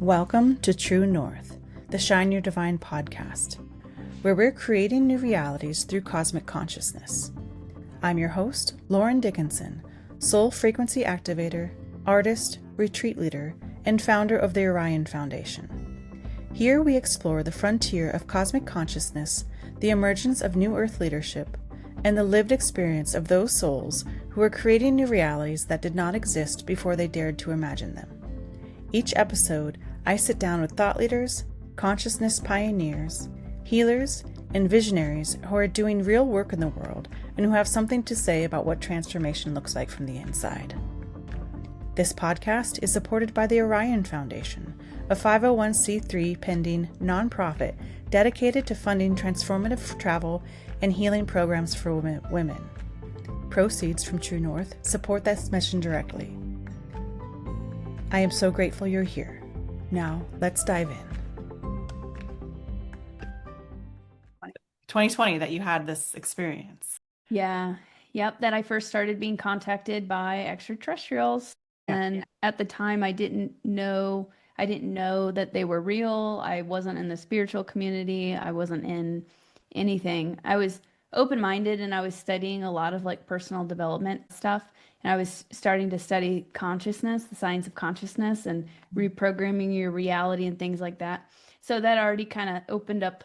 Welcome to True North, the Shine Your Divine podcast, where we're creating new realities through cosmic consciousness. I'm your host, Lauren Dickinson, soul frequency activator, artist, retreat leader, and founder of the Orion Foundation. Here we explore the frontier of cosmic consciousness, the emergence of new earth leadership, and the lived experience of those souls who are creating new realities that did not exist before they dared to imagine them. Each episode, I sit down with thought leaders, consciousness pioneers, healers, and visionaries who are doing real work in the world and who have something to say about what transformation looks like from the inside. This podcast is supported by the Orion Foundation, a 501c3 pending nonprofit dedicated to funding transformative travel and healing programs for women. Proceeds from True North support this mission directly. I am so grateful you're here. Now, let's dive in. 2020 that you had this experience. Yeah. Yep. That I first started being contacted by extraterrestrials. And at the time I didn't know that they were real. I wasn't in the spiritual community. I wasn't in anything. I was open-minded and I was studying a lot of like personal development stuff. And I was starting to study consciousness, the science of consciousness and reprogramming your reality and things like that. So that already kind of opened up,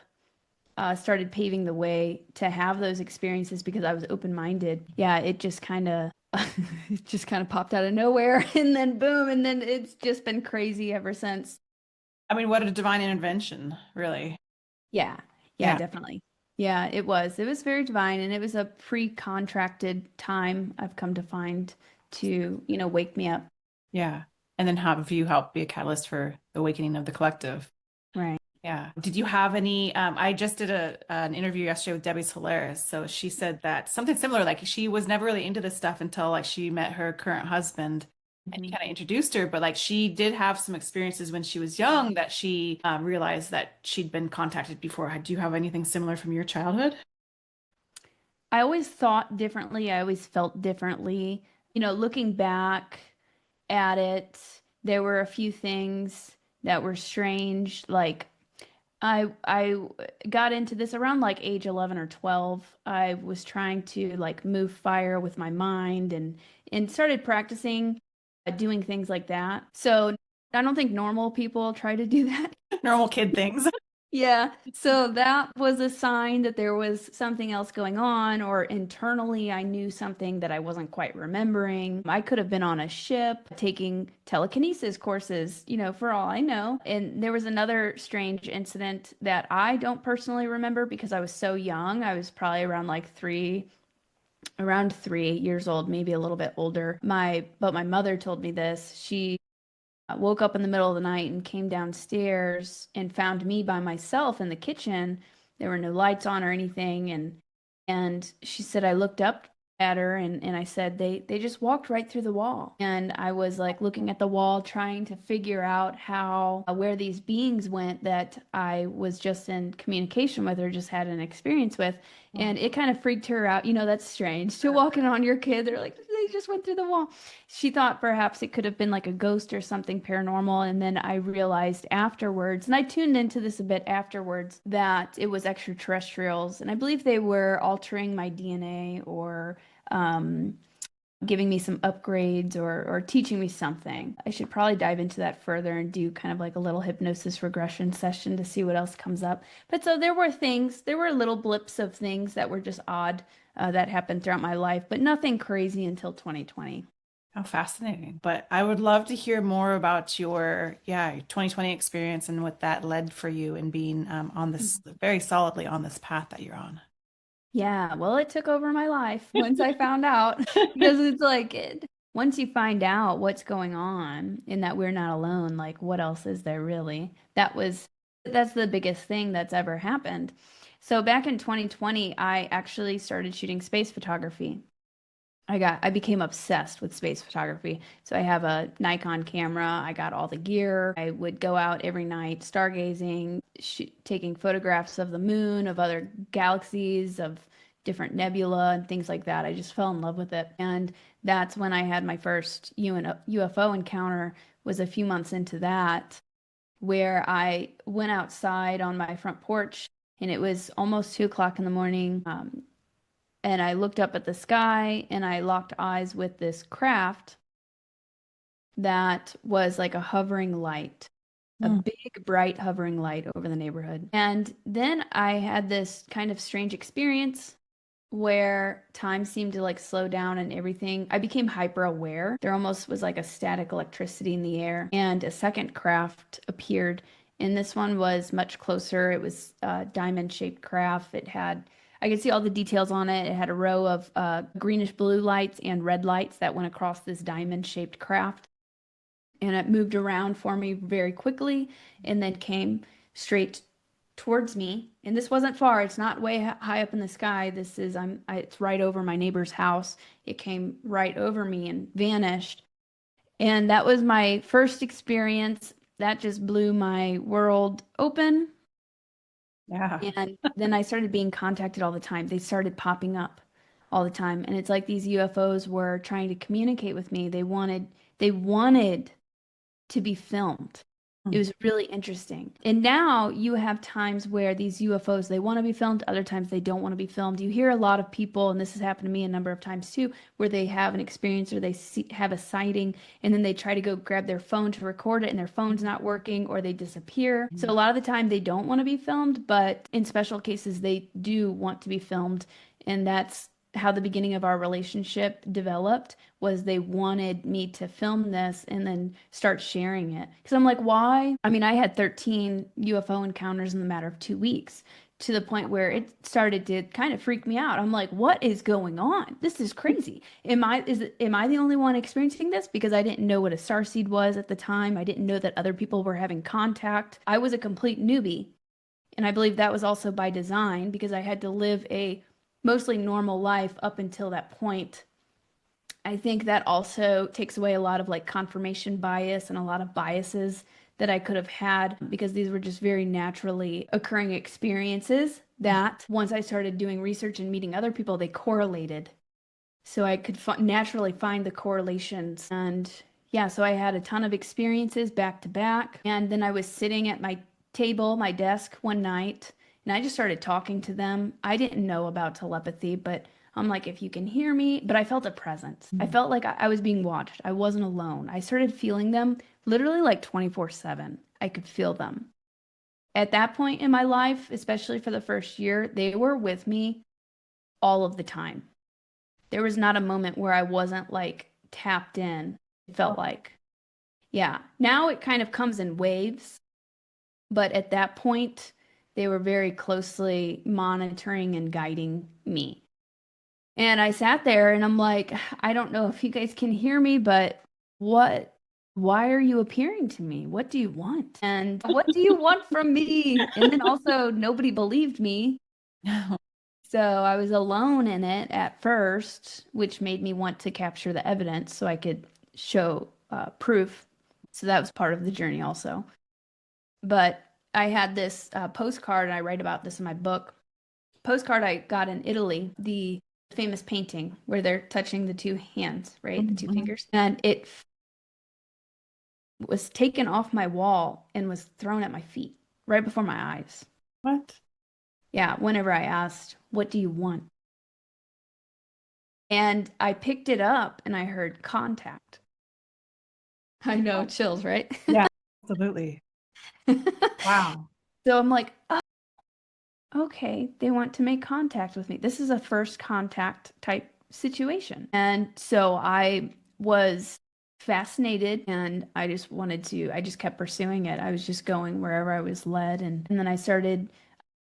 started paving the way to have those experiences because I was open-minded. Yeah, it just kind of popped out of nowhere and then boom, and then it's just been crazy ever since. I mean, what a divine intervention, really. Yeah, definitely. Yeah, it was very divine, and it was a pre-contracted time, I've come to find, to, wake me up. Yeah. And then have you help be a catalyst for the awakening of the collective. Right. Yeah. Did you have any, I just did an interview yesterday with Debbie Solaris. So she said that something similar, like she was never really into this stuff until like she met her current husband. And he kind of introduced her, but like she did have some experiences when she was young that she realized that she'd been contacted before. Do you have anything similar from your childhood? I always thought differently. I always felt differently. Looking back at it, there were a few things that were strange. Like I got into this around like age 11 or 12. I was trying to like move fire with my mind and started practicing doing things like that. So I don't think normal people try to do that. Normal kid things. Yeah. So that was a sign that there was something else going on, or internally I knew something that I wasn't quite remembering. I could have been on a ship taking telekinesis courses, for all I know. And there was another strange incident that I don't personally remember because I was so young. I was probably around like around 3 years old, maybe a little bit older. But my mother told me this. She woke up in the middle of the night and came downstairs and found me by myself in the kitchen. There were no lights on or anything. And she said, I looked up at her and I said, they just walked right through the wall. And I was like looking at the wall, trying to figure out where these beings went that I was just in communication with or just had an experience with. And it kind of freaked her out. That's strange to walk in on your kid. They're like, they just went through the wall. She thought perhaps it could have been like a ghost or something paranormal. And then I realized afterwards, and I tuned into this a bit afterwards, that it was extraterrestrials. And I believe they were altering my DNA or giving me some upgrades or teaching me something. I should probably dive into that further and do kind of like a little hypnosis regression session to see what else comes up. But so there were little blips of things that were just odd that happened throughout my life, but nothing crazy until 2020. How fascinating. But I would love to hear more about your 2020 experience and what that led for you in being on this very solidly on this path that you're on. Yeah, well, it took over my life once I found out because it's like once you find out what's going on and that we're not alone, like what else is there really? That's the biggest thing that's ever happened. So back in 2020, I actually started shooting space photography. I became obsessed with space photography. So I have a Nikon camera. I got all the gear. I would go out every night stargazing, taking photographs of the moon, of other galaxies, of different nebula and things like that. I just fell in love with it. And that's when I had my first UFO encounter, was a few months into that. where I went outside on my front porch and it was almost 2 o'clock in the morning. And I looked up at the sky and I locked eyes with this craft that was like a hovering light, a Mm. big, bright hovering light over the neighborhood. And then I had this kind of strange experience where time seemed to like slow down and everything. I became hyper aware. There almost was like a static electricity in the air, and a second craft appeared. And this one was much closer. It was a diamond-shaped craft. I could see all the details on it. It had a row of greenish blue lights and red lights that went across this diamond-shaped craft. And it moved around for me very quickly and then came straight towards me. And this wasn't far. It's not way high up in the sky. It's right over my neighbor's house. It came right over me and vanished. And that was my first experience. That just blew my world open. Yeah. And then I started being contacted all the time. They started popping up all the time. And it's like these UFOs were trying to communicate with me. They wanted to be filmed. It Mm. was really interesting. And now you have times where these UFOs, they want to be filmed, other times they don't want to be filmed. You hear a lot of people, and this has happened to me a number of times too, where they have an experience or have a sighting, and then they try to go grab their phone to record it, and their phone's not working, or they disappear. So a lot of the time they don't want to be filmed, but in special cases they do want to be filmed. And that's how the beginning of our relationship developed, was they wanted me to film this and then start sharing it. Because I'm like, why? I mean, I had 13 UFO encounters in the matter of 2 weeks, to the point where it started to kind of freak me out. I'm like, what is going on? This is crazy. Am I the only one experiencing this? Because I didn't know what a starseed was at the time. I didn't know that other people were having contact. I was a complete newbie. And I believe that was also by design, because I had to live a mostly normal life up until that point. I think that also takes away a lot of like confirmation bias and a lot of biases that I could have had, because these were just very naturally occurring experiences that once I started doing research and meeting other people, they correlated. So I could naturally find the correlations. And yeah, so I had a ton of experiences back to back. And then I was sitting at my table, my desk one night, and I just started talking to them. I didn't know about telepathy, but I'm like, if you can hear me, but I felt a presence. I felt like I was being watched. I wasn't alone. I started feeling them literally like 24/7. I could feel them. At that point in my life, especially for the first year, they were with me all of the time. There was not a moment where I wasn't like tapped in. It felt like, yeah. Now it kind of comes in waves, but at that point, they were very closely monitoring and guiding me. And I sat there and I'm like, I don't know if you guys can hear me, but what, why are you appearing to me? What do you want? And what do you want from me? And then also, nobody believed me. So I was alone in it at first, which made me want to capture the evidence so I could show proof. So that was part of the journey also. But I had this postcard, and I write about this in my book. Postcard I got in Italy, the famous painting where they're touching the two hands, right? The two fingers. And it was taken off my wall and was thrown at my feet right before my eyes. What? Yeah, whenever I asked, what do you want? And I picked it up and I heard contact. I know, chills, right? Yeah, absolutely. Wow. So I'm like, oh, okay, they want to make contact with me. This is a first contact type situation. And so I was fascinated, and I just kept pursuing it. I was just going wherever I was led. And then I started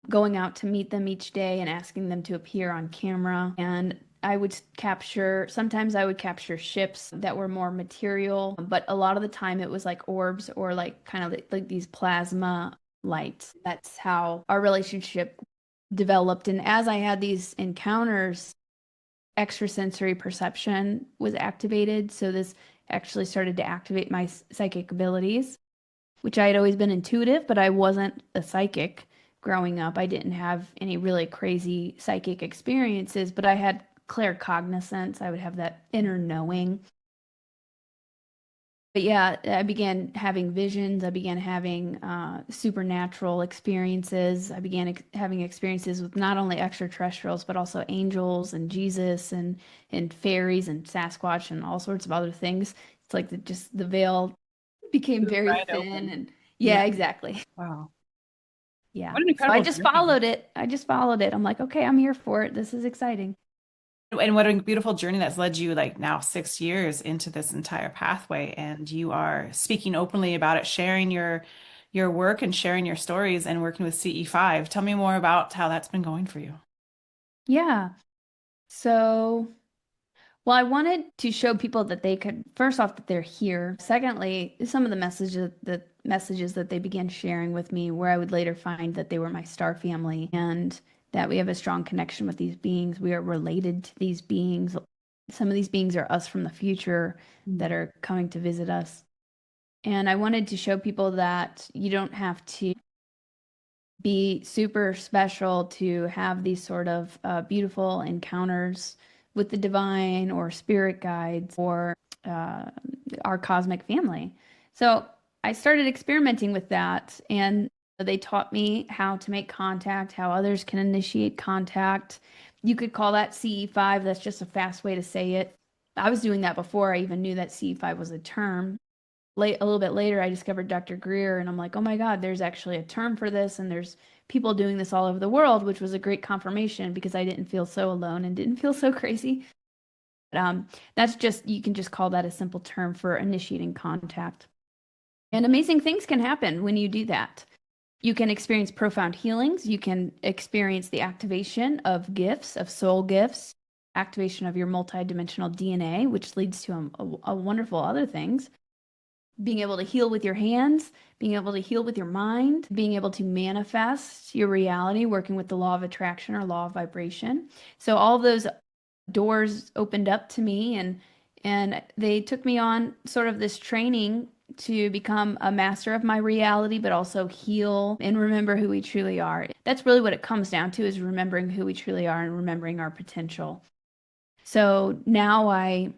going out to meet them each day and asking them to appear on camera. And sometimes I would capture ships that were more material, but a lot of the time it was like orbs or like kind of like these plasma lights. That's how our relationship developed. And as I had these encounters, extrasensory perception was activated. So this actually started to activate my psychic abilities, which I had always been intuitive, but I wasn't a psychic growing up. I didn't have any really crazy psychic experiences, but I had claircognizance. I would have that inner knowing. But yeah, I began having visions. I began having supernatural experiences. I began having experiences with not only extraterrestrials, but also angels and Jesus and fairies and Sasquatch and all sorts of other things. It's like just the veil became very Right thin open. and Yeah. yeah, exactly. Wow. Yeah. What an So I incredible just journey. followed it. I just followed it. I'm like, okay, I'm here for it. This is exciting. And what a beautiful journey that's led you like now 6 years into this entire pathway. And you are speaking openly about it, sharing your work and sharing your stories and working with CE5. Tell me more about how that's been going for you. Yeah. So well, I wanted to show people that they could, first off, that they're here. Secondly, some of the messages that they began sharing with me, where I would later find that they were my star family and that we have a strong connection with these beings. We are related to these beings. Some of these beings are us from the future that Mm. are coming to visit us. And I wanted to show people that you don't have to be super special to have these sort of beautiful encounters with the divine or spirit guides or uh, our cosmic family. So I started experimenting with that, and they taught me how to make contact, how others can initiate contact. You could call that CE5. That's just a fast way to say it. I was doing that before I even knew that CE5 was a term. A little bit later, I discovered Dr. Greer, and I'm like, oh my God, there's actually a term for this, and there's people doing this all over the world, which was a great confirmation because I didn't feel so alone and didn't feel so crazy. But, that's just, you can just call that a simple term for initiating contact. And amazing things can happen when you do that. You can experience profound healings. You can experience the activation of gifts, of soul gifts, activation of your multidimensional DNA, which leads to a wonderful other things, being able to heal with your hands, being able to heal with your mind, being able to manifest your reality, working with the law of attraction or law of vibration. So all of those doors opened up to me, and they took me on sort of this training to become a master of my reality, but also heal and remember who we truly are. That's really what it comes down to, is remembering who we truly are and remembering our potential. So now I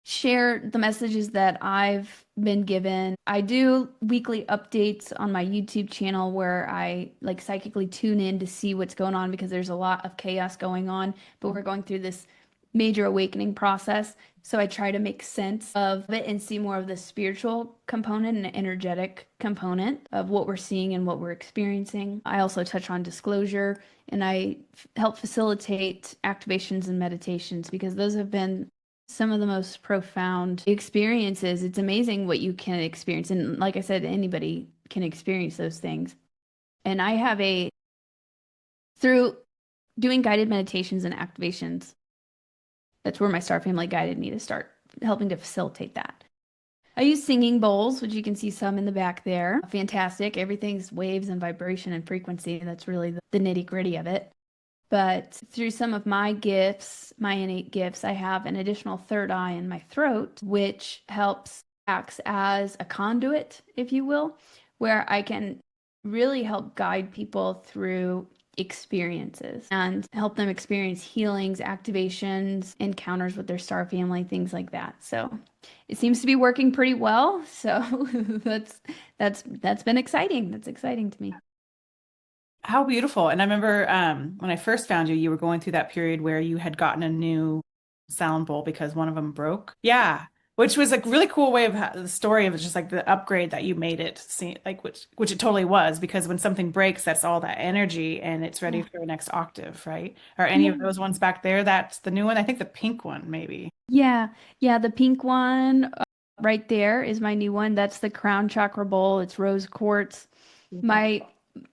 share the messages that I've been given. I do weekly updates on my YouTube channel where I like psychically tune in to see what's going on because there's a lot of chaos going on, but we're going through this major awakening process. So I try to make sense of it and see more of the spiritual component and energetic component of what we're seeing and what we're experiencing. I also touch on disclosure, and I help facilitate activations and meditations because those have been some of the most profound experiences. It's amazing what you can experience. And like I said, anybody can experience those things. And I have through doing guided meditations and activations, that's where my star family guided me to start helping to facilitate that. I use singing bowls, which you can see some in the back there. Fantastic. Everything's waves and vibration and frequency. That's really the nitty-gritty of it. But through some of my gifts, my innate gifts, I have an additional third eye in my throat, which acts as a conduit, if you will, where I can really help guide people through experiences and help them experience healings, activations, encounters with their star family, things like that. So it seems to be working pretty well. So that's been exciting. That's exciting to me. How beautiful. And I remember when I first found you, you were going through that period where you had gotten a new sound bowl because one of them broke. Yeah. Which was a really cool way of the story of just like the upgrade that you made it seem like, which it totally was, because when something breaks, that's all that energy and it's ready Yeah. for the next octave, right? Are any Yeah. of those ones back there? That's the new one. I think the pink one, maybe. Yeah, yeah, the pink one right there is my new one. That's the crown chakra bowl. It's rose quartz. My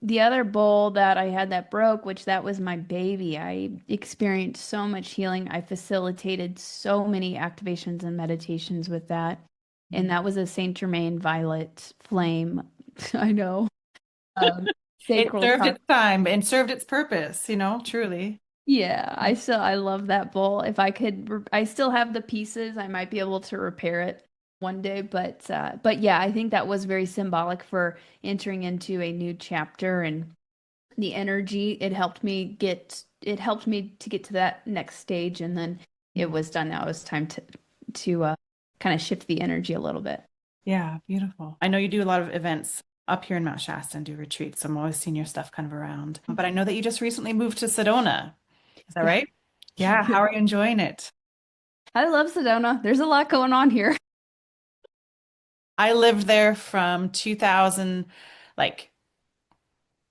the other bowl that I had that broke, which that was my baby. I experienced so much healing. I facilitated so many activations and meditations with that. And that was a Saint Germain violet flame. I know. Um, It Sacral served chakra. its time and served its purpose, truly. Yeah, I love that bowl. If I could, I still have the pieces. I might be able to repair it one day, but yeah, I think that was very symbolic for entering into a new chapter and the energy. It helped me to get to that next stage, and then it was done. Now it was time to kind of shift the energy a little bit. Yeah, beautiful. I know you do a lot of events up here in Mount Shasta and do retreats, so I'm always seeing your stuff kind of around. But I know that you just recently moved to Sedona. Is that Yeah. right? Yeah, how are you enjoying it? I love Sedona. There's a lot going on here. I lived there from 2000, like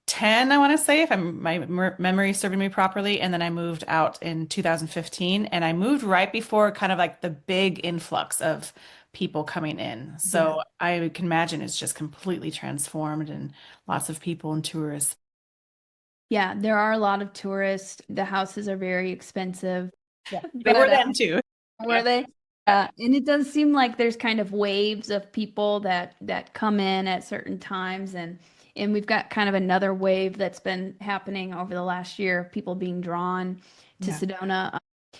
10, I want to say, if my memory is serving me properly. And then I moved out in 2015, and I moved right before kind of like the big influx of people coming in. Yeah. So I can imagine it's just completely transformed and lots of people and tourists. Yeah, there are a lot of tourists. The houses are very expensive, Yeah. They were but then too. were Yeah. they? And it does seem like there's kind of waves of people that come in at certain times, and we've got kind of another wave that's been happening over the last year of people being drawn to Yeah. Sedona.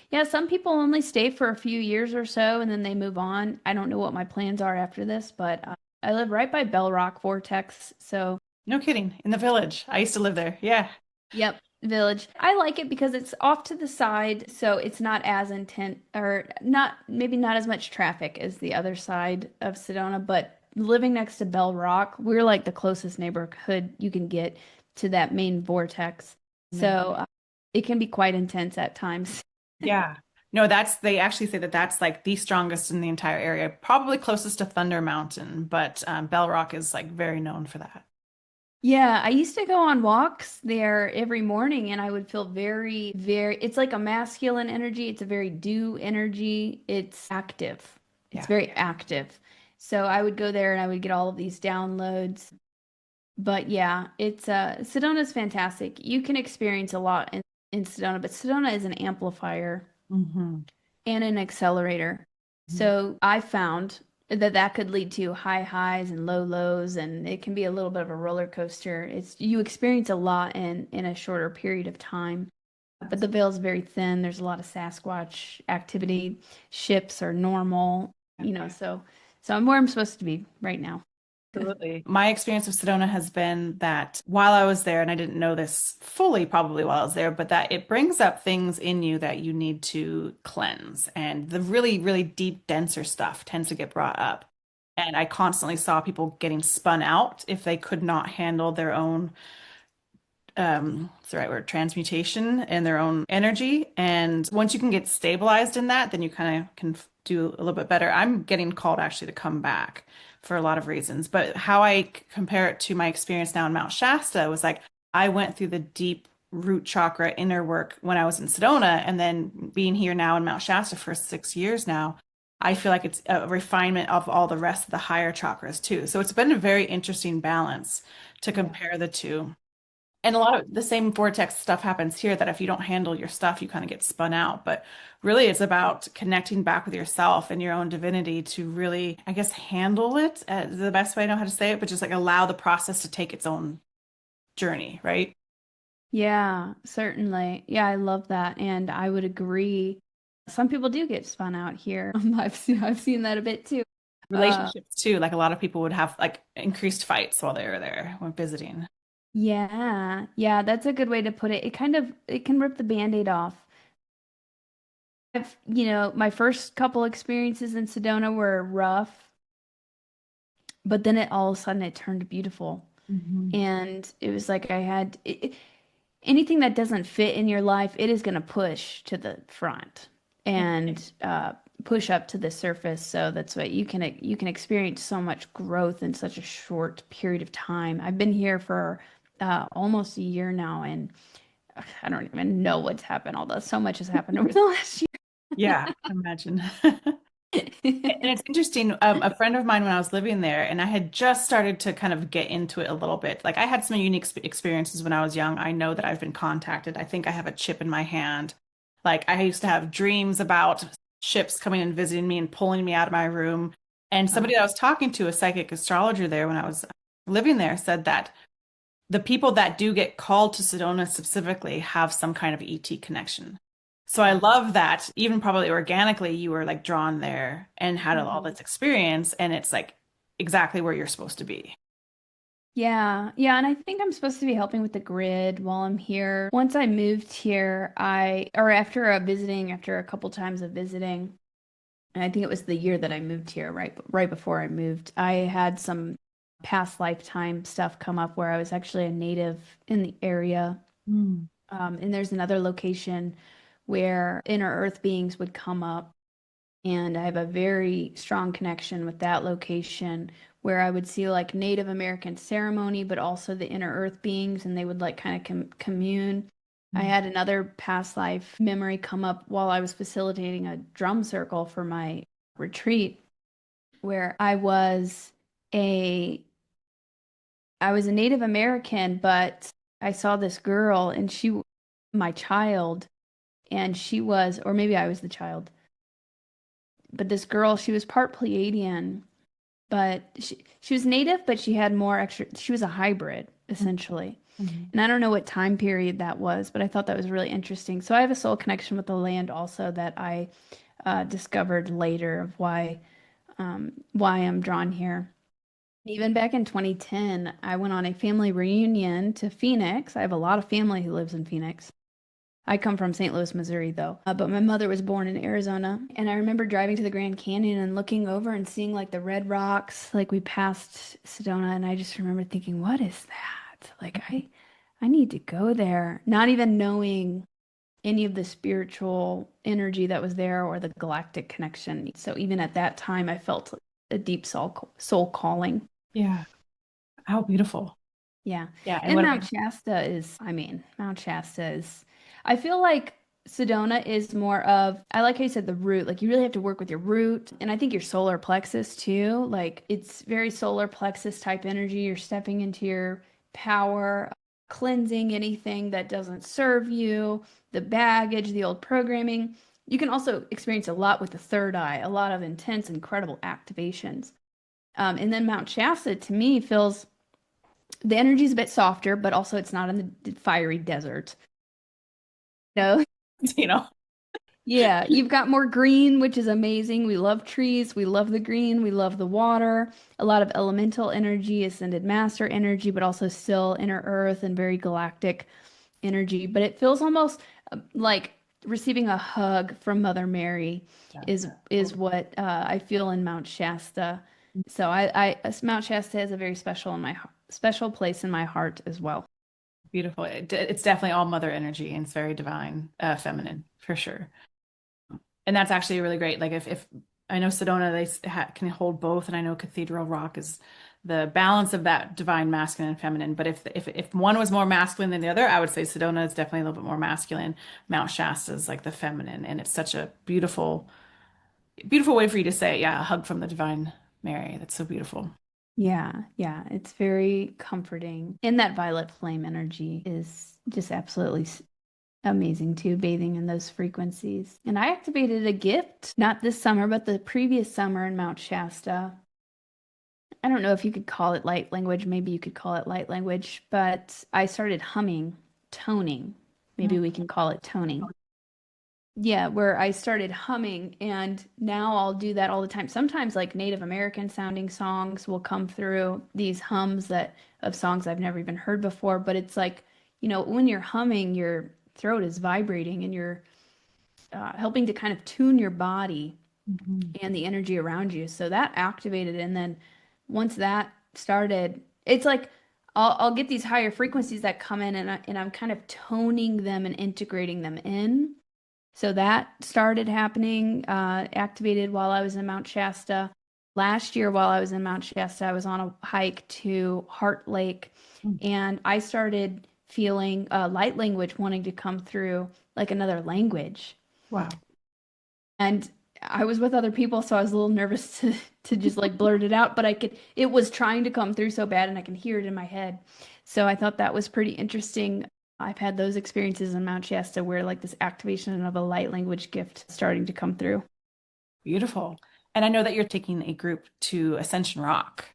Yeah, some people only stay for a few years or so and then they move on. I don't know what my plans are after this, but I live right by Bell Rock Vortex, so No kidding. In the village. I used to live there. Yeah. yep, village. I like it because it's off to the side, so it's not as intense or not maybe not as much traffic as the other side of Sedona, but living next to Bell Rock, we're like the closest neighborhood you can get to that main vortex. So Man. it can be quite intense at times. Yeah. No, they actually say that that's like the strongest in the entire area, probably closest to Thunder Mountain, but Bell Rock is like very known for that. Yeah, I used to go on walks there every morning and I would feel it's like a masculine energy. It's a very dew energy. It's active. It's Yeah. very active. So I would go there and I would get all of these downloads. But yeah, Sedona's fantastic. You can experience a lot in Sedona, but Sedona is an amplifier Hmm. and an accelerator. So I found that could lead to high highs and low lows, and it can be a little bit of a roller coaster. It's you experience a lot in a shorter period of time. But the veil's very thin. There's a lot of Sasquatch activity. Ships are normal, so I'm where I'm supposed to be right now. Absolutely. My experience with Sedona has been that while I was there, and I didn't know this fully probably while I was there, but that it brings up things in you that you need to cleanse. And the really, really deep, denser stuff tends to get brought up. And I constantly saw people getting spun out if they could not handle their own what's the right word, transmutation and their own energy. And once you can get stabilized in that, then you kind of can do a little bit better. I'm getting called actually to come back for a lot of reasons. But how I compare it to my experience now in Mount Shasta was like I went through the deep root chakra inner work when I was in Sedona, and then being here now in Mount Shasta for 6 years now. I feel like it's a refinement of all the rest of the higher chakras too. So it's been a very interesting balance to Yeah. compare the two. And a lot of the same vortex stuff happens here that if you don't handle your stuff, you kind of get spun out. But really, it's about connecting back with yourself and your own divinity to really, I guess, handle it the best way I know how to say it, but just like allow the process to take its own journey, right? Yeah, certainly. Yeah, I love that. And I would agree. Some people do get spun out here. I've seen that a bit too. Uh, Relationships too. Like a lot of people would have like increased fights while they were there when visiting. yeah, yeah, that's a good way to put it. It can rip the Band-Aid off. My first couple experiences in Sedona were rough, but then all of a sudden it turned beautiful. Hmm. And it was like anything that doesn't fit in your life, it is going to push to the front and push up to the surface. So that's what you can experience so much growth in such a short period of time. I've been here for almost a year now, and I don't even know what's happened. Although so much has happened over the last Yeah, I imagine. And year. it's interesting. A friend of mine, when I was living there, and I had just started to kind of get into it a little bit. Like I had some unique experiences when I was young. I know that I've been contacted. I think I have a chip in my hand. Like I used to have dreams about ships coming and visiting me and pulling me out of my room. And somebody that I was talking to, a psychic astrologer there when I was living there, said that the people that do get called to Sedona specifically have some kind of ET connection. So I love that even probably organically you were like drawn there and had all Mhm. this experience, and it's like exactly where you're supposed to be. Yeah, yeah, and I think I'm supposed to be helping with the grid while I'm here. Once I moved here, or after a couple times of visiting, and I think it was the year that I moved here, right before I moved. I had some past lifetime stuff come up where I was actually a native in the area. Mm. And there's another location where inner earth beings would come up. And I have a very strong connection with that location where I would see like Native American ceremony, but also the inner earth beings, and they would like kind of commune. I Mm. had another past life memory come up while I was facilitating a drum circle for my retreat, where a I was a Native American, but I saw this girl and my child, and she was, or maybe I was the child, but this girl, she was part Pleiadian, but she was native, but she had more extra, she was a hybrid, essentially. Mhm. And I don't know what time period that was, but I thought that was really interesting. So I have a soul connection with the land also that I discovered later of why I'm drawn here. Even back in 2010, I went on a family reunion to Phoenix. I have a lot of family who lives in Phoenix. I come from St. Louis, Missouri, though. But my mother was born in Arizona. And I remember driving to the Grand Canyon and looking over and seeing like the red rocks. Like we passed Sedona, and I just remember thinking, what is that? Like I need to go there. Not even knowing any of the spiritual energy that was there or the galactic connection. So even at that time, I felt a deep soul calling. Yeah. How beautiful. Yeah. Yeah. And And what Mount Shasta is, I mean, Mount Shasta is, I feel like Sedona is more of, I like how you said the root, like you really have to work with your root. And I think your solar plexus too, like it's very solar plexus type energy. You're stepping into your power, cleansing anything that doesn't serve you, the baggage, the old programming. You can also experience a lot with the third eye, a lot of intense, incredible activations. And then Mount Shasta to me feels the energy is a bit softer, but also it's not in the fiery desert. No. you know, Yeah, you've got more green, which is amazing. We love trees. We love the green. We love the water. A lot of elemental energy, ascended master energy, but also still inner earth and very galactic energy. But it feels almost like receiving a hug from Mother Mary yeah. is what I feel in Mount Shasta. So Mount Shasta is a very special place in my heart as well. Beautiful. It's definitely all mother energy and it's very divine, feminine for sure. And that's actually really great. Like if I know Sedona, can hold both, and I know Cathedral Rock is the balance of that divine masculine and feminine. But if one was more masculine than the other, I would say Sedona is definitely a little bit more masculine. Mount Shasta is like the feminine, and it's such a beautiful way for you to say, yeah, a hug from the divine Mary. That's so beautiful. Yeah, yeah, it's very comforting. And that violet flame energy is just absolutely amazing too, bathing in those frequencies. And I activated a gift, not this summer, but the previous summer in Mount Shasta. I don't know if you could call it light language, maybe you could call it light language, but I started humming, toning. Maybe we can call it toning. Yeah, where I started humming, and now I'll do that all the time. Sometimes like Native American sounding songs will come through these hums that of songs I've never even heard before, but it's like, when you're humming, your throat is vibrating and you're helping to kind of tune your body Mhm. and the energy around you. So that activated, and then once that started, it's like I'll get these higher frequencies that come in, and I'm kind of toning them and integrating them in. So that started happening, activated while I was in Mount Shasta. Last year, while I was in Mount Shasta, I was on a hike to Heart Lake, Mm. and I started feeling light language wanting to come through like another language. Wow. And I was with other people, so I was a little nervous to just like blurt it out, but it was trying to come through so bad, and I can hear it in my head. So I thought that was pretty interesting. I've had those experiences in Mount Shasta where like this activation of a light language gift starting to come through. Beautiful. And I know that you're taking a group to Ascension Rock.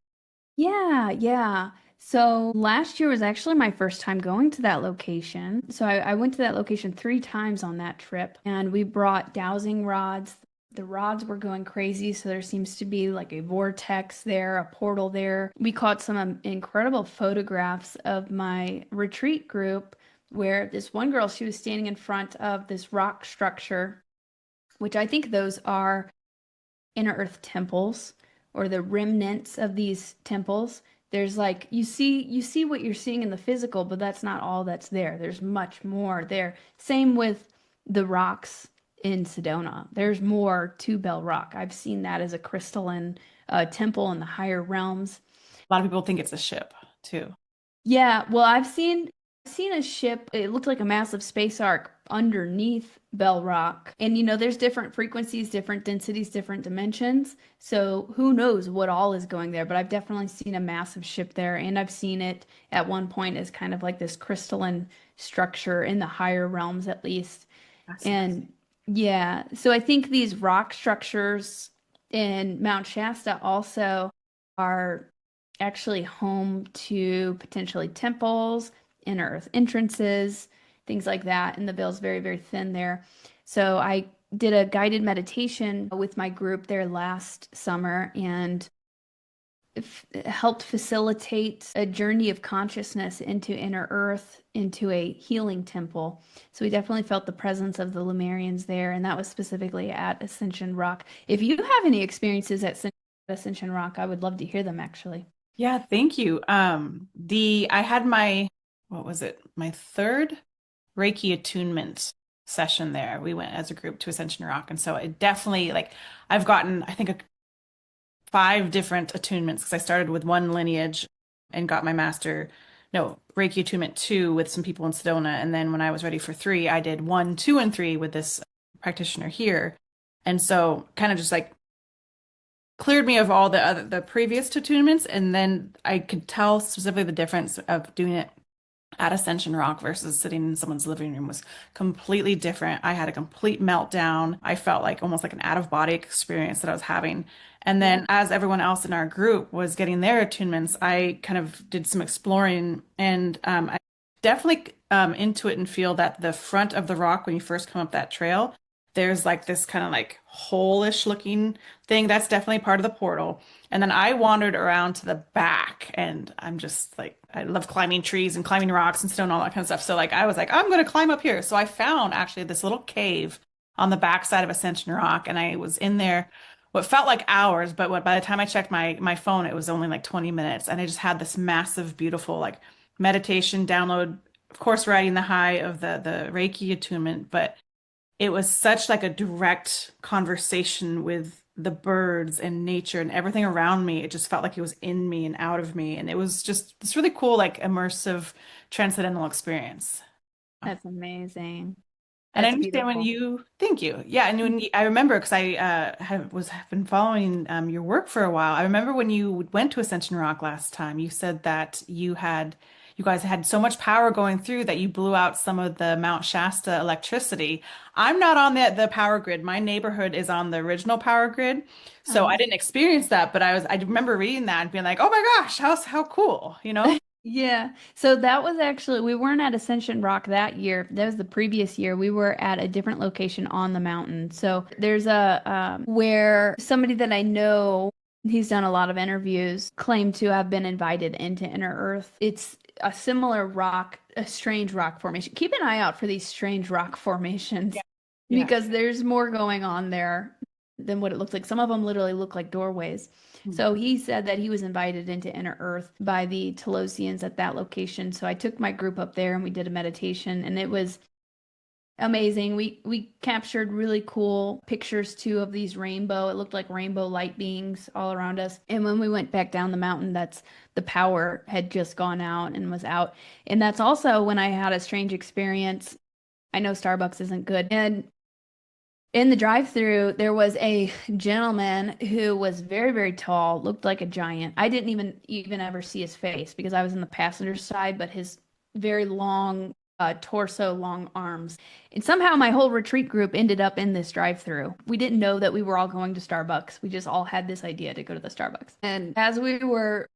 Yeah, yeah. So last year was actually my first time going to that location. So I went to that location 3 times on that trip, and we brought dowsing rods. The rods were going crazy, so there seems to be like a vortex there, a portal there. We caught some incredible photographs of my retreat group where this one girl, she was standing in front of this rock structure, which I think those are inner earth temples or the remnants of these temples. There's like you see what you're seeing in the physical, but that's not all that's there. There's much more there. Same with the rocks in Sedona. There's more to Bell Rock. I've seen that as a crystalline temple in the higher realms. A lot of people think it's a ship too. Yeah, well, I've seen a ship. It looked like a massive space ark underneath Bell Rock. And there's different frequencies, different densities, different dimensions. So who knows what all is going there, but I've definitely seen a massive ship there, and I've seen it at one point as kind of like this crystalline structure in the higher realms at least. Fascinating. And yeah, so I think these rock structures in Mount Shasta also are actually home to potentially temples, inner earth entrances, things like that. And the veil's very, very thin there. So I did a guided meditation with my group there last summer, and helped facilitate a journey of consciousness into inner earth, into a healing temple. So we definitely felt the presence of the Lumerians there, and that was specifically at Ascension Rock. If you have any experiences at Ascension Rock, I would love to hear them actually. Yeah, thank you. I had my, what was it? My third Reiki attunement session there. We went as a group to Ascension Rock. And so it definitely like I've gotten, I think, five different attunements because I started with one lineage and got my master, no, Reiki attunement two with some people in Sedona. And then when I was ready for three, I did one, two, and three with this practitioner here. And so kind of just like cleared me of all the previous attunements, and then I could tell specifically the difference of doing it at Ascension Rock versus sitting in someone's living room was completely different. I had a complete meltdown. I felt like almost like an out of body experience that I was having. And Yeah. then as everyone else in our group was getting their attunements, I kind of did some exploring, and I definitely intuit and feel that the front of the rock when you first come up that trail, there's like this kind of like hole-ish looking thing. That's definitely part of the portal. And then I wandered around to the back, and I'm just like, I love climbing trees and climbing rocks and stone, all that kind of stuff. So like I was like, I'm going to climb up here. So I found actually this little cave on the backside of Ascension Rock, and I was in there what felt like hours, but by the time I checked my phone, it was only like 20 minutes, and I just had this massive, beautiful like meditation download. Of course, riding the high of the Reiki attunement, but it was such like a direct conversation with the birds and nature and everything around me. It just felt like it was in me and out of me. And it was just this really cool, like immersive, transcendental experience. That's amazing. And I That's understand when beautiful. you, thank you. Yeah, and I remember because I have been following your work for a while. I remember when you went to Ascension Rock last time, you said that you guys had so much power going through that you blew out some of the Mount Shasta electricity. I'm not on the power grid. My neighborhood is on the original power grid, so I Uh-huh. didn't experience that. But I remember reading that and being like, oh my gosh, how cool, you know? Yeah. So that was actually, we weren't at Ascension Rock that year. That was the previous year. We were at a different location on the mountain. So there's a, where somebody that I know, he's done a lot of interviews, claimed to have been invited into Inner Earth. It's a similar rock, a strange rock formation. Keep an eye out for these strange rock formations Yeah. Yeah. because there's more going on there than what it looks like. Some of them literally look like doorways. So he said that he was invited into Inner Earth by the Telosians at that location. So I took my group up there and we did a meditation, and it was amazing. We captured really cool pictures too of these rainbow. It looked like rainbow light beings all around us. And when we went back down the mountain, that's the power had just gone out and was out. And that's also when I had a strange experience. I know Starbucks isn't good. And in the drive-through, there was a gentleman who was very, very tall, looked like a giant. I didn't even ever see his face because I was in the passenger side, but his very long torso, long arms. And somehow my whole retreat group ended up in this drive-through. We didn't know that we were all going to Starbucks. We just all had this idea to go to the Starbucks. And as we were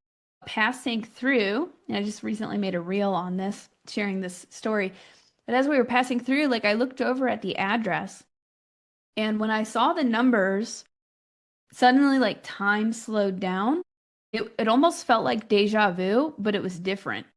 passing through, and I just recently made a reel on this, sharing this story, but as we were passing through, like I looked over at the address. And when I saw the numbers, suddenly like time slowed down. It almost felt like deja vu, but it was different.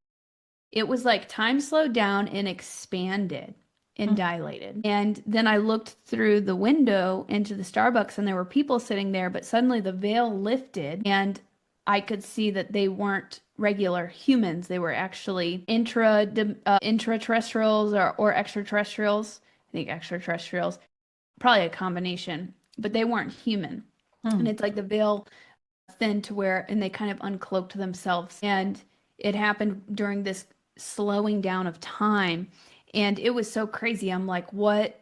It was like time slowed down and expanded. and dilated. And then I looked through the window into the Starbucks and there were people sitting there, but suddenly the veil lifted and I could see that they weren't regular humans. They were actually intraterrestrials or extraterrestrials. I think extraterrestrials, probably a combination, but they weren't human. And it's like the veil thin to where, and they kind of uncloaked themselves. And it happened during this slowing down of time. And it was so crazy. I'm like, what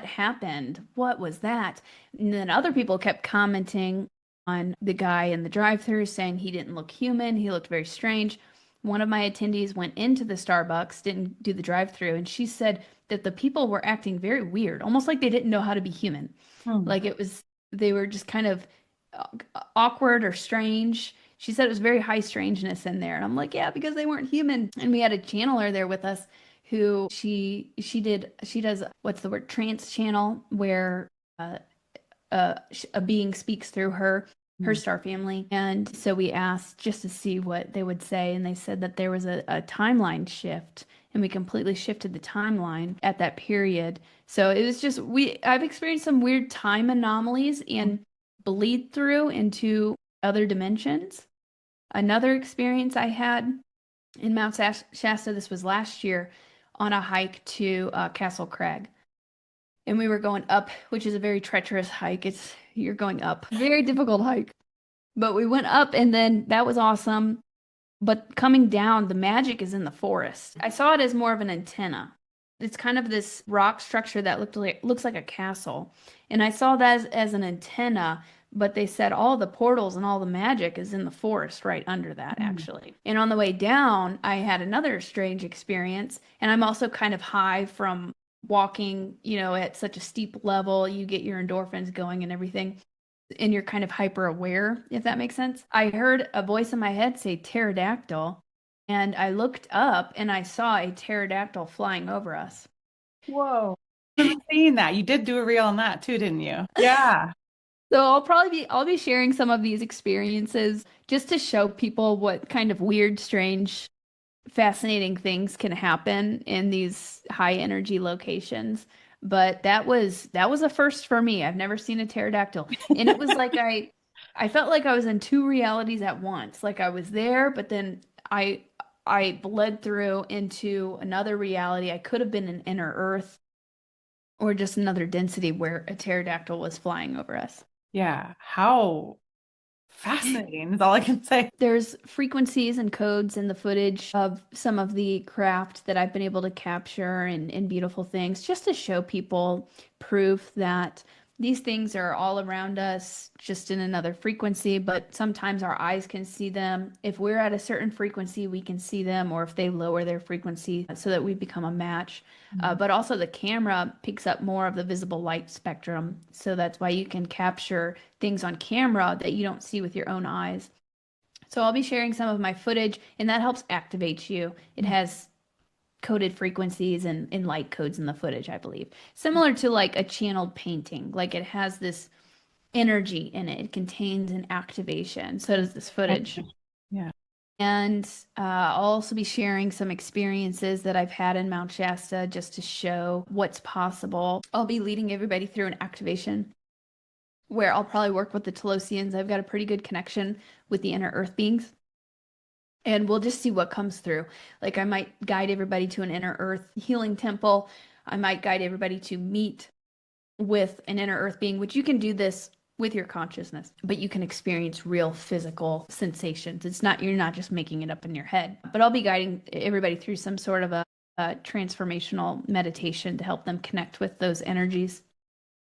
happened? What was that? And then other people kept commenting on the guy in the drive-thru saying he didn't look human. He looked very strange. One of my attendees went into the Starbucks, didn't do the drive-thru, and she said that the people were acting very weird, almost like they didn't know how to be human. Like they were just kind of awkward or strange. She said it was very high strangeness in there. And I'm like, yeah, because they weren't human. And we had a channeler there with us who she does, what's the word, trance channel, where a being speaks through her star family. And so we asked just to see what they would say. And they said that there was a timeline shift and we completely shifted the timeline at that period. So it was just, I've experienced some weird time anomalies and bleed through into other dimensions. Another experience I had in Mount Shasta, this was last year, on a hike to Castle Crag. And we were going up, which is a very treacherous hike. You're going up. Very difficult hike. But we went up and then that was awesome. But coming down, the magic is in the forest. I saw it as more of an antenna. It's kind of this rock structure that looks like a castle. And I saw that as an antenna, but they said all the portals and all the magic is in the forest right under that, actually. And on the way down, I had another strange experience. And I'm also kind of high from walking, at such a steep level. You get your endorphins going and everything. And you're kind of hyper aware, if that makes sense. I heard a voice in my head say pterodactyl. And I looked up and I saw a pterodactyl flying over us. Whoa. I've seen that. You did do a reel on that too, didn't you? Yeah. So I'll be sharing some of these experiences just to show people what kind of weird, strange, fascinating things can happen in these high energy locations. But that was a first for me. I've never seen a pterodactyl. And it was like I felt like I was in two realities at once. Like I was there, but then I bled through into another reality. I could have been in inner Earth or just another density where a pterodactyl was flying over us. Yeah. How fascinating is all I can say. There's frequencies and codes in the footage of some of the craft that I've been able to capture and beautiful things just to show people proof that these things are all around us, just in another frequency, but sometimes our eyes can see them. If we're at a certain frequency, we can see them, or if they lower their frequency so that we become a match. But also the camera picks up more of the visible light spectrum. So that's why you can capture things on camera that you don't see with your own eyes. So I'll be sharing some of my footage, and that helps activate you. It has coded frequencies and light codes in the footage, I believe. Similar to like a channeled painting. Like it has this energy in it. It contains an activation. So does this footage. Yeah. And I'll also be sharing some experiences that I've had in Mount Shasta just to show what's possible. I'll be leading everybody through an activation where I'll probably work with the Telosians. I've got a pretty good connection with the inner earth beings. And we'll just see what comes through. Like I might guide everybody to an inner earth healing temple. I might guide everybody to meet with an inner earth being, which you can do this with your consciousness, but you can experience real physical sensations. You're not just making it up in your head. But I'll be guiding everybody through some sort of a transformational meditation to help them connect with those energies.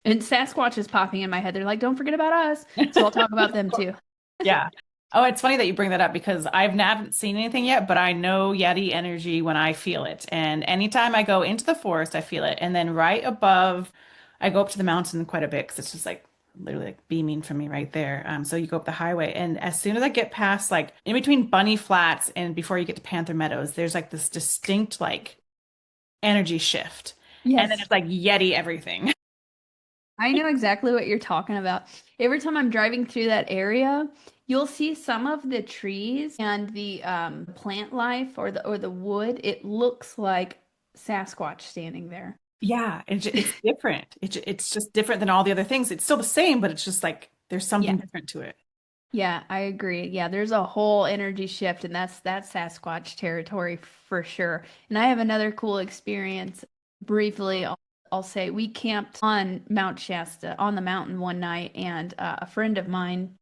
And Sasquatch is popping in my head. They're like, don't forget about us. So I'll talk about them too. Yeah. Oh, it's funny that you bring that up because I haven't seen anything yet, but I know Yeti energy when I feel it. And anytime I go into the forest, I feel it. And then right above, I go up to the mountain quite a bit because it's just like literally like beaming from me right there. So you go up the highway, and as soon as I get past like in between Bunny Flats and before you get to Panther Meadows, there's like this distinct like energy shift. Yes. And then it's like Yeti everything. I know exactly what you're talking about. Every time I'm driving through that area, you'll see some of the trees and the plant life or the wood. It looks like Sasquatch standing there. Yeah, it's different. It's just different than all the other things. It's still the same, but it's just like there's something Yeah. different to it. Yeah, I agree. Yeah, there's a whole energy shift, and that's Sasquatch territory for sure. And I have another cool experience. Briefly, I'll say we camped on Mount Shasta on the mountain one night, and a friend of mine,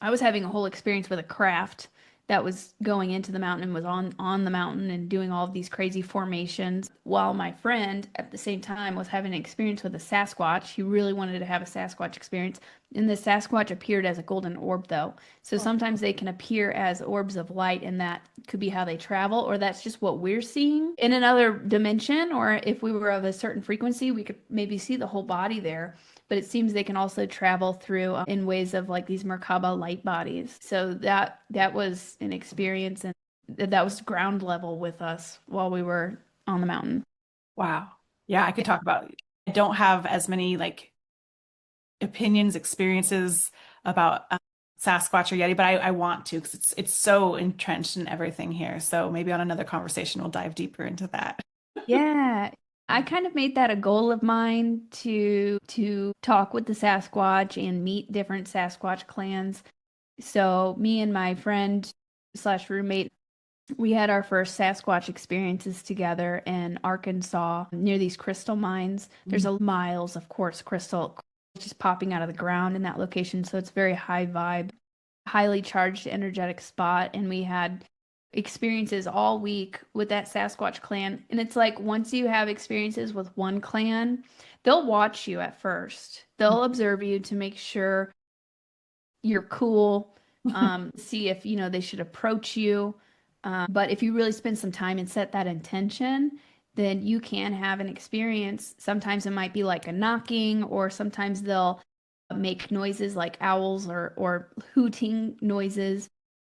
I was having a whole experience with a craft that was going into the mountain and was on the mountain and doing all of these crazy formations while my friend at the same time was having an experience with a Sasquatch. He really wanted to have a Sasquatch experience. And the Sasquatch appeared as a golden orb though. So Oh, sometimes they can appear as orbs of light and that could be how they travel or that's just what we're seeing in another dimension or if we were of a certain frequency, we could maybe see the whole body there but it seems they can also travel through in ways of like these Merkaba light bodies. So that was an experience, and that was ground level with us while we were on the mountain. wow. Yeah, I could talk about. I don't have as many like opinions, experiences about Sasquatch or Yeti, but I want to because it's so entrenched in everything here. So maybe on another conversation we'll dive deeper into that. Yeah. I kind of made that a goal of mine to talk with the Sasquatch and meet different Sasquatch clans. So me and my friend slash roommate we had our first Sasquatch experiences together in Arkansas near these crystal mines. There's a miles of quartz crystal just popping out of the ground in that location. So it's very high vibe, highly charged, energetic spot. And we had experiences all week with that Sasquatch clan. And it's like once you have experiences with one clan, they'll watch you at first. They'll observe you to make sure you're cool, see if, they should approach you. But if you really spend some time and set that intention, then you can have an experience. Sometimes it might be like a knocking, or sometimes they'll make noises like owls or hooting noises,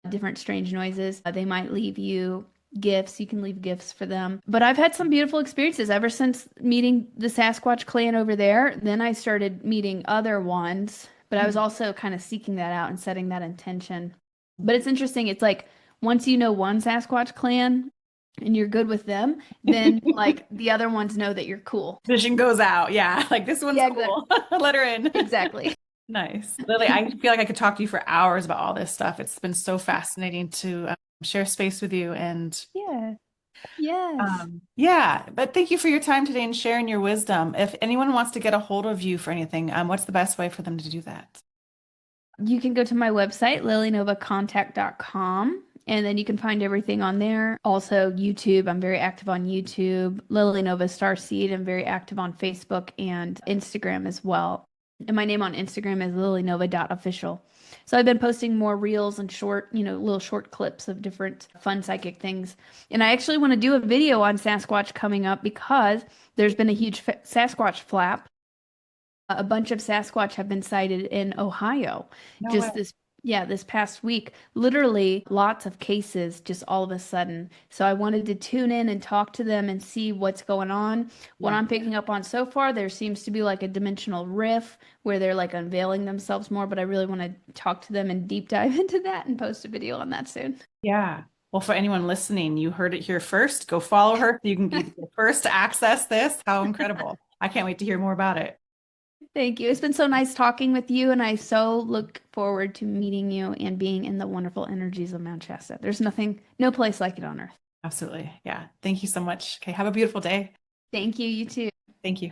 different strange noises. They might leave you gifts. You can leave gifts for them. But I've had some beautiful experiences ever since meeting the Sasquatch clan over there. Then I started meeting other ones, but I was also kind of seeking that out and setting that intention. But it's interesting. It's like once you know one Sasquatch clan and you're good with them, then like the other ones know that you're cool. Vision goes out. Yeah, like this one's Yeah, exactly. cool. Let her in. Exactly. Nice. Lily, I feel like I could talk to you for hours about all this stuff. It's been so fascinating to share space with you. And Yeah. Yes. yeah, but thank you for your time today and sharing your wisdom. If anyone wants to get a hold of you for anything, what's the best way for them to do that? You can go to my website, lilynovacontact.com, and then you can find everything on there. Also, YouTube. I'm very active on YouTube. Lily Nova Starseed. I'm very active on Facebook and Instagram as well. And my name on Instagram is lilynova.official. So I've been posting more reels and short, little short clips of different fun psychic things. And I actually want to do a video on Sasquatch coming up because there's been a huge Sasquatch flap. A bunch of Sasquatch have been sighted in Ohio. No way. Just this past week, literally lots of cases just all of a sudden. So I wanted to tune in and talk to them and see what's going on. What Yeah. I'm picking up on so far, there seems to be like a dimensional rift where they're like unveiling themselves more, but I really want to talk to them and deep dive into that and post a video on that soon. Yeah. Well, for anyone listening, you heard it here first. Go follow her so you can be the first to access this. How incredible. I can't wait to hear more about it. Thank you. It's been so nice talking with you, and I so look forward to meeting you and being in the wonderful energies of Mount Shasta. There's no place like it on earth. Absolutely. Yeah. Thank you so much. Okay. Have a beautiful day. Thank you. You too. Thank you.